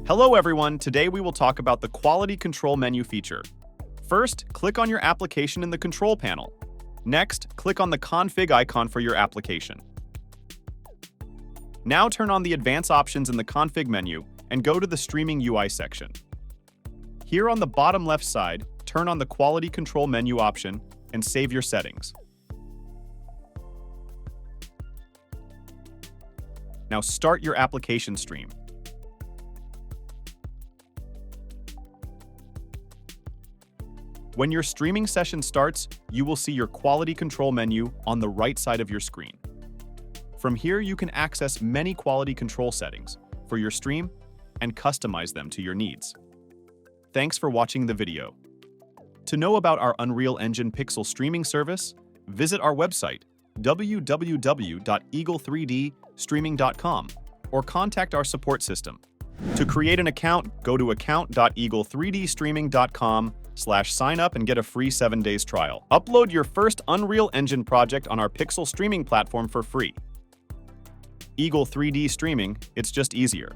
Hello everyone, today we will talk about the quality control menu feature. First, click on your application in the control panel. Next, click on the config icon for your application. Now turn on the advanced options in the config menu and go to the streaming UI section. Here on the bottom left side, turn on the quality control menu option and save your settings. Now start your application stream. When your streaming session starts, you will see your quality control menu on the right side of your screen. From here, you can access many quality control settings for your stream and customize them to your needs. Thanks for watching the video. To know about our Unreal Engine Pixel streaming service, visit our website www.eagle3dstreaming.com or contact our support system. To create an account, go to account.eagle3dstreaming.com/sign up and get a free 7 days trial. Upload your first Unreal Engine project on our Pixel streaming platform for free. Eagle 3D Streaming, it's just easier.